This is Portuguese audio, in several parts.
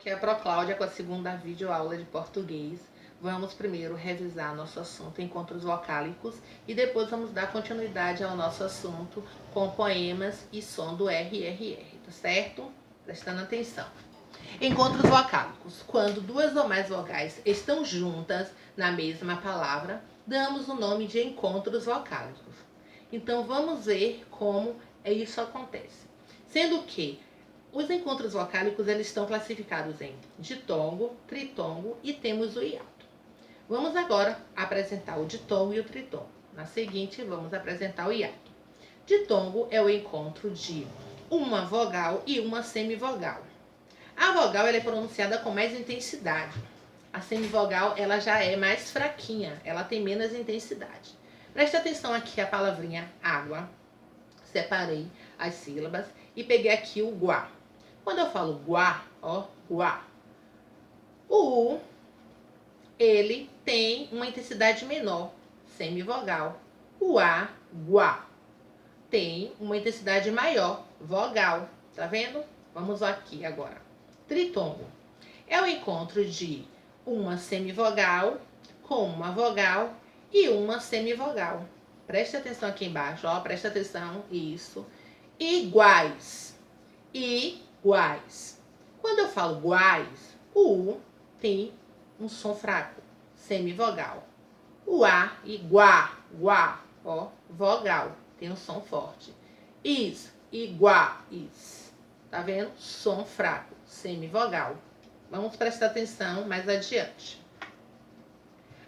Aqui é a Procláudia com a segunda videoaula de português. Vamos primeiro revisar nosso assunto encontros vocálicos e depois vamos dar continuidade ao nosso assunto com poemas e som do RRR, tá certo? Prestando atenção. Encontros vocálicos. Quando duas ou mais vogais estão juntas na mesma palavra, damos o nome de encontros vocálicos. Então vamos ver como isso acontece. Sendo que os encontros vocálicos eles estão classificados em ditongo, tritongo e temos o hiato. Vamos agora apresentar o ditongo e o tritongo. Na seguinte, vamos apresentar o hiato. Ditongo é o encontro de uma vogal e uma semivogal. A vogal ela é pronunciada com mais intensidade. A semivogal ela já é mais fraquinha, ela tem menos intensidade. Preste atenção aqui a palavrinha água. Separei as sílabas e peguei aqui o guá. Quando eu falo guá, ó, guá, o U, ele tem uma intensidade menor, semivogal. O A, guá, tem uma intensidade maior, vogal. Tá vendo? Vamos aqui agora. Tritongo é o encontro de uma semivogal com uma vogal e uma semivogal. Preste atenção aqui embaixo, ó, preste atenção, isso. Iguais. Iguais. Quando eu falo guais, o U tem um som fraco, semivogal. O A e guá, ó, vogal, tem um som forte. Iguais. Tá vendo? Som fraco, semivogal. Vamos prestar atenção mais adiante.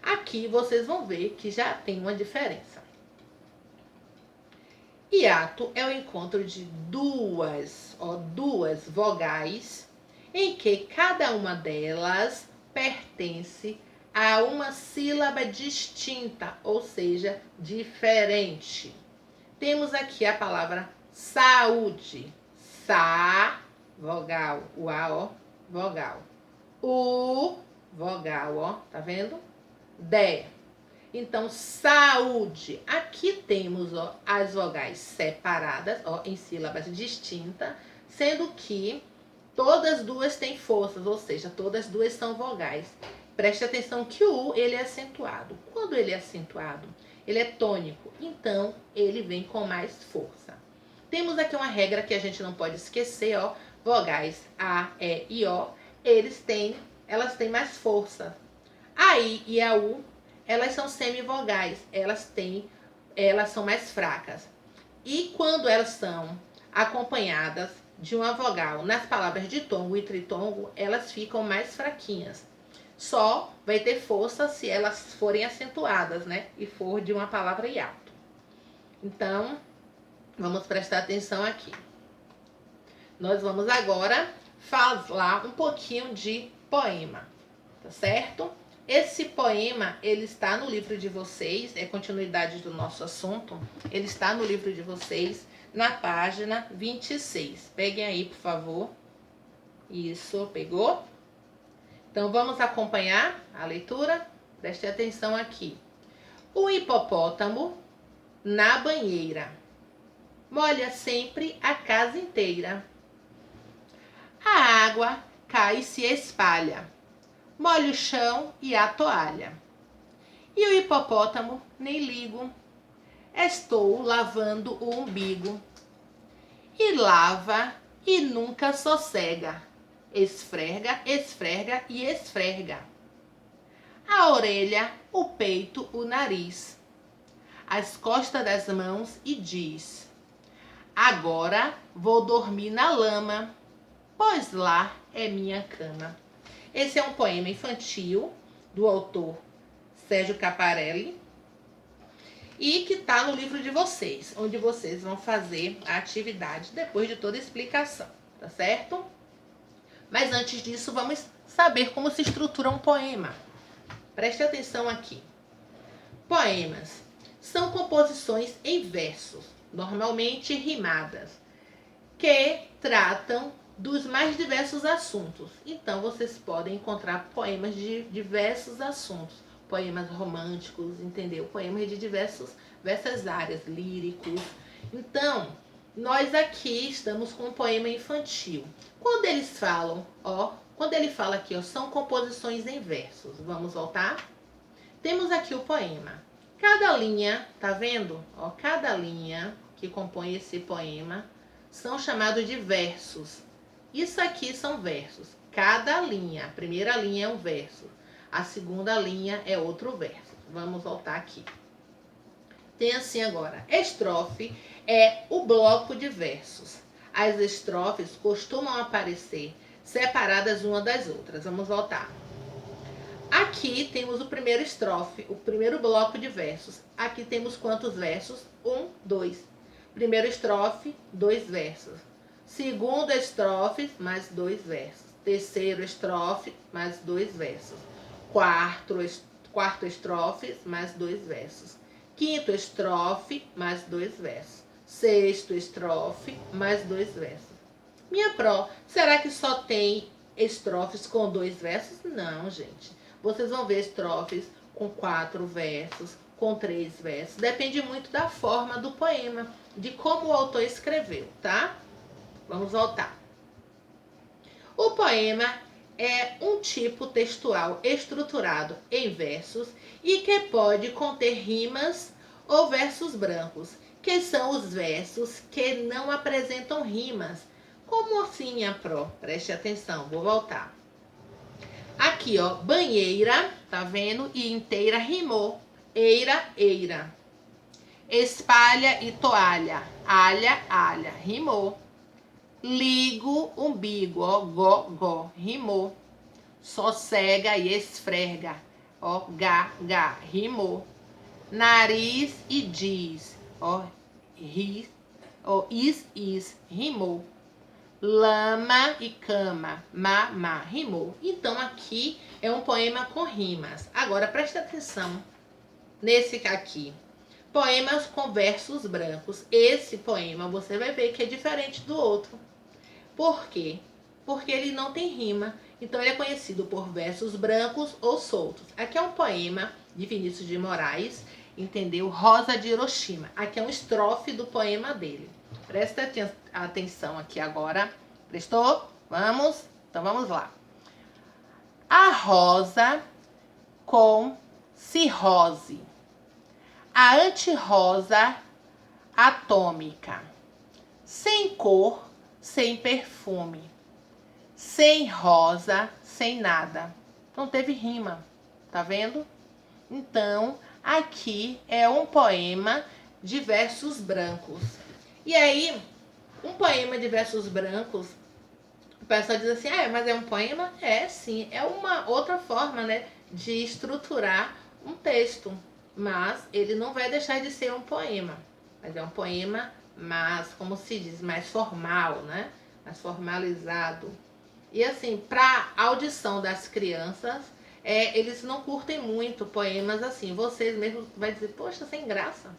Aqui vocês vão ver que já tem uma diferença. Hiato é o encontro de duas vogais em que cada uma delas pertence a uma sílaba distinta, ou seja, diferente. Temos aqui a palavra saúde. Sa, vogal, o A, ó, vogal. O, vogal, ó, tá vendo? De. Então, saúde. Aqui temos ó, as vogais separadas, ó, em sílabas distintas, sendo que todas duas têm forças, ou seja, todas duas são vogais. Preste atenção que o U ele é acentuado. Quando ele é acentuado, ele é tônico, então ele vem com mais força. Temos aqui uma regra que a gente não pode esquecer, ó, vogais A, E e O, elas têm mais força. A I e a U elas são semivogais, elas são mais fracas. E quando elas são acompanhadas de uma vogal nas palavras ditongo e tritongo, elas ficam mais fraquinhas. Só vai ter força se elas forem acentuadas, né? E for de uma palavra hiato. Então, vamos prestar atenção aqui. Nós vamos agora falar um pouquinho de poema, tá certo? Esse poema, ele está no livro de vocês, é continuidade do nosso assunto. Ele está no livro de vocês, na página 26. Peguem aí, por favor. Isso, pegou? Então, vamos acompanhar a leitura? Preste atenção aqui. O hipopótamo na banheira molha sempre a casa inteira. A água cai e se espalha, molha o chão e a toalha. E o hipopótamo, nem ligo, estou lavando o umbigo. E lava e nunca sossega, esfrega, esfrega e esfrega. A orelha, o peito, o nariz, as costas das mãos e diz: agora vou dormir na lama, pois lá é minha cama. Esse é um poema infantil do autor Sérgio Caparelli e que está no livro de vocês, onde vocês vão fazer a atividade depois de toda a explicação, tá certo? Mas antes disso, vamos saber como se estrutura um poema. Preste atenção aqui. Poemas são composições em versos, normalmente rimadas, que tratam dos mais diversos assuntos. Então, vocês podem encontrar poemas de diversos assuntos. Poemas românticos, entendeu? Poemas de diversas áreas, líricos. Então, nós aqui estamos com um poema infantil. Quando eles falam, ó, Quando ele fala aqui, ó, são composições em versos. Vamos voltar? Temos aqui o poema. Cada linha, tá vendo? Ó, cada linha que compõe esse poema são chamados de versos. Isso aqui são versos. Cada linha, a primeira linha é um verso, a segunda linha é outro verso. Vamos voltar aqui. Tem assim agora, estrofe é o bloco de versos. As estrofes costumam aparecer separadas uma das outras. Vamos voltar. Aqui temos o primeiro estrofe, o primeiro bloco de versos. Aqui temos quantos versos? 1, 2. Primeiro estrofe, 2 versos. Segundo estrofe, mais 2 versos. Terceiro estrofe, mais 2 versos. Quarto estrofe, mais 2 versos. Quinto estrofe, mais 2 versos. Sexto estrofe, mais 2 versos. Minha pró, será que só tem estrofes com 2 versos? Não, gente. Vocês vão ver estrofes com 4 versos, com 3 versos. Depende muito da forma do poema, de como o autor escreveu, tá? Vamos voltar. O poema é um tipo textual estruturado em versos e que pode conter rimas ou versos brancos, que são os versos que não apresentam rimas. Como assim, minha pró? Preste atenção, vou voltar. Aqui, ó, banheira, tá vendo? E inteira rimou. Eira, eira. Espalha e toalha. Alha, alha. Rimou. Ligo, umbigo, ó, gó, gó. Rimou. Sossega e esfrega. Ó, gá, gá. Rimou. Nariz e diz. Ó, ri. Ó, is. Rimou. Lama e cama, ma, rimou. Então aqui é um poema com rimas. Agora preste atenção nesse aqui. Poemas com versos brancos. Esse poema você vai ver que é diferente do outro. Por quê? Porque ele não tem rima. Então ele é conhecido por versos brancos ou soltos. Aqui é um poema de Vinícius de Moraes, entendeu? Rosa de Hiroshima. Aqui é um estrofe do poema dele. Presta atenção aqui agora. Prestou? Vamos? Então vamos lá. A rosa com cirrose. A antirrosa atômica. Sem cor, sem perfume. Sem rosa, sem nada. Não teve rima. Tá vendo? Então, aqui é um poema de versos brancos. E aí, um poema de versos brancos, o pessoal diz assim, mas é um poema? É, sim. É uma outra forma, né, de estruturar um texto. Mas ele não vai deixar de ser um poema. Mas é um poema, mas, como se diz, mais formal, né? Mais formalizado. E assim, para audição das crianças, eles não curtem muito poemas assim. Vocês mesmos vão dizer, poxa, sem graça.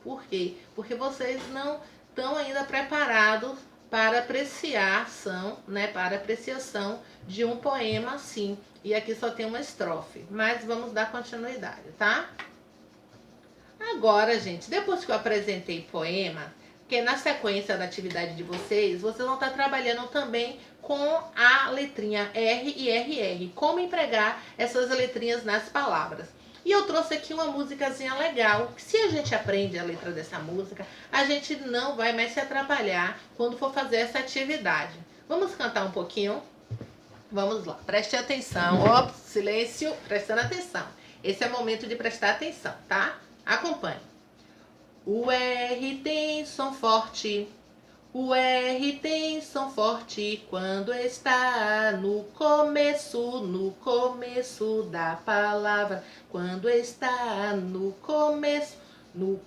Por quê? Porque vocês não estão ainda preparados para apreciação, né? Para apreciação de um poema assim. E aqui só tem uma estrofe. Mas vamos dar continuidade, tá? Agora, gente, depois que eu apresentei poema, porque na sequência da atividade de vocês vão estar trabalhando também com a letrinha R e RR, como empregar essas letrinhas nas palavras. E eu trouxe aqui uma musicazinha legal, que se a gente aprende a letra dessa música, a gente não vai mais se atrapalhar quando for fazer essa atividade. Vamos cantar um pouquinho? Vamos lá, preste atenção. Ops, silêncio, prestando atenção. Esse é o momento de prestar atenção, tá? Acompanhe. O R tem som forte. O R tem som forte quando está no começo da palavra. Quando está no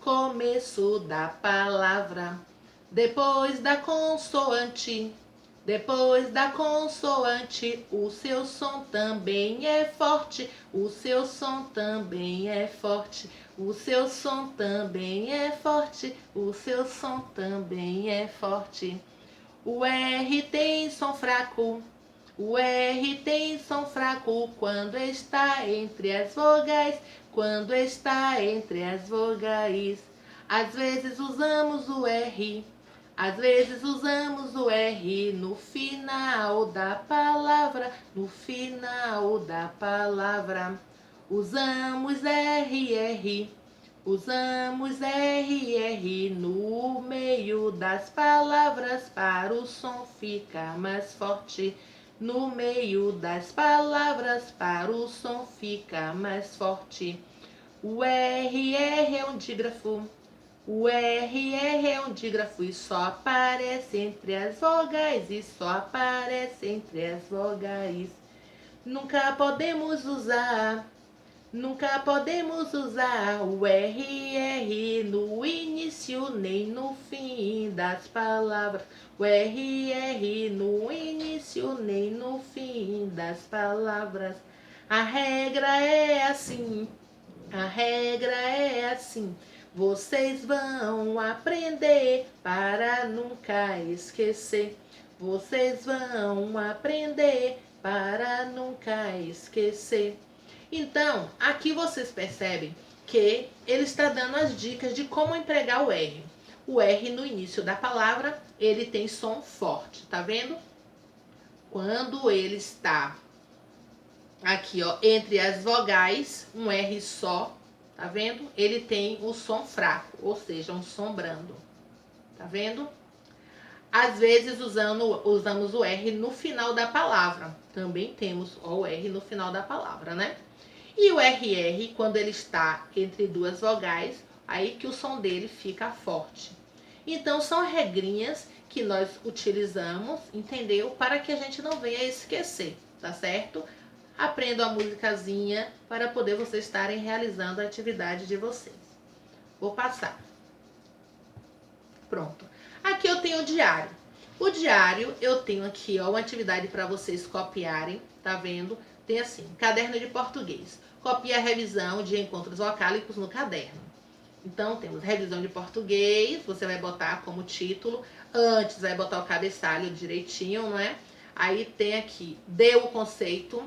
começo da palavra. Depois da consoante, o seu som também é forte. O seu som também é forte. O seu som também é forte. O seu som também é forte. O R tem som fraco. O R tem som fraco quando está entre as vogais. Quando está entre as vogais. Às vezes usamos o R. Às vezes usamos o R no final da palavra, no final da palavra. Usamos R, usamos R no meio das palavras para o som ficar mais forte. No meio das palavras para o som ficar mais forte. O R é um dígrafo. O R é um dígrafo e só aparece entre as vogais, e só aparece entre as vogais. Nunca podemos usar o R no início nem no fim das palavras. O R no início nem no fim das palavras. A regra é assim, a regra é assim. Vocês vão aprender para nunca esquecer. Vocês vão aprender para nunca esquecer. Então, aqui vocês percebem que ele está dando as dicas de como empregar o R. O R no início da palavra, ele tem som forte, tá vendo? Quando ele está aqui, ó, entre as vogais, um R só, tá vendo? Ele tem o som fraco, ou seja, um som brando. Tá vendo? Às vezes usamos o R no final da palavra. Também temos o R no final da palavra, né? E o RR, quando ele está entre duas vogais, aí que o som dele fica forte. Então, são regrinhas que nós utilizamos, entendeu? Para que a gente não venha esquecer, tá certo? Aprendo a musicazinha para poder vocês estarem realizando a atividade de vocês. Vou passar. Pronto. Aqui eu tenho o diário. O diário, eu tenho aqui, ó, uma atividade para vocês copiarem, tá vendo? Tem assim, caderno de português. Copie a revisão de encontros vocálicos no caderno. Então, temos revisão de português, você vai botar como título. Antes, vai botar o cabeçalho direitinho, não é? Aí tem aqui, dê o conceito.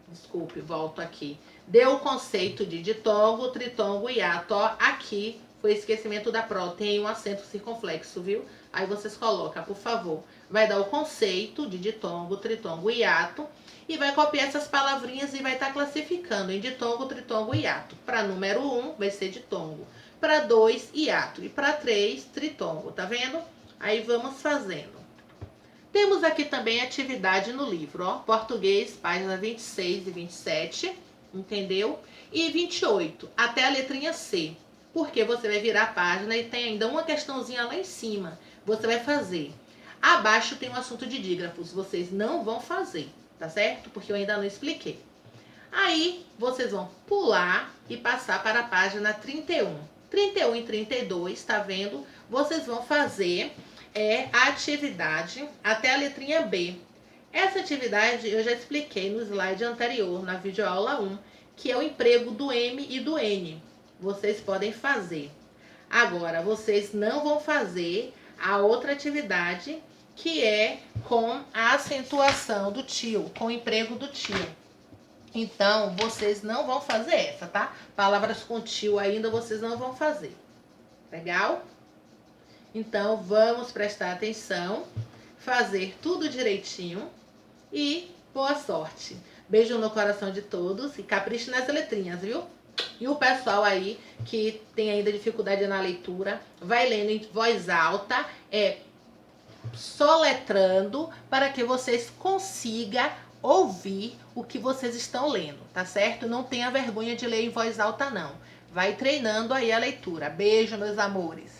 Desculpe, volto aqui. Deu o conceito de ditongo, tritongo e hiato. Ó, aqui foi esquecimento da pró, tem um acento circunflexo, viu? Aí vocês colocam, por favor. Vai dar o conceito de ditongo, tritongo e hiato. E vai copiar essas palavrinhas e vai estar classificando em ditongo, tritongo e hiato. Para número 1, vai ser ditongo. Para 2, hiato. E para 3, tritongo, tá vendo? Aí vamos fazendo. Temos aqui também atividade no livro, ó, português, página 26 e 27, entendeu? E 28, até a letrinha C, porque você vai virar a página e tem ainda uma questãozinha lá em cima. Você vai fazer. Abaixo tem um assunto de dígrafos, vocês não vão fazer, tá certo? Porque eu ainda não expliquei. Aí, vocês vão pular e passar para a página 31. 31 e 32, tá vendo? Vocês vão fazer... a atividade até a letrinha B. Essa atividade eu já expliquei no slide anterior, na videoaula 1, que é o emprego do M e do N. Vocês podem fazer. Agora, vocês não vão fazer a outra atividade, que é com a acentuação do tio, com o emprego do tio. Então, vocês não vão fazer essa, tá? Palavras com tio ainda vocês não vão fazer. Legal? Então, vamos prestar atenção, fazer tudo direitinho e boa sorte. Beijo no coração de todos e capriche nas letrinhas, viu? E o pessoal aí que tem ainda dificuldade na leitura, vai lendo em voz alta, soletrando, para que vocês consigam ouvir o que vocês estão lendo, tá certo? Não tenha vergonha de ler em voz alta, não. Vai treinando aí a leitura. Beijo, meus amores.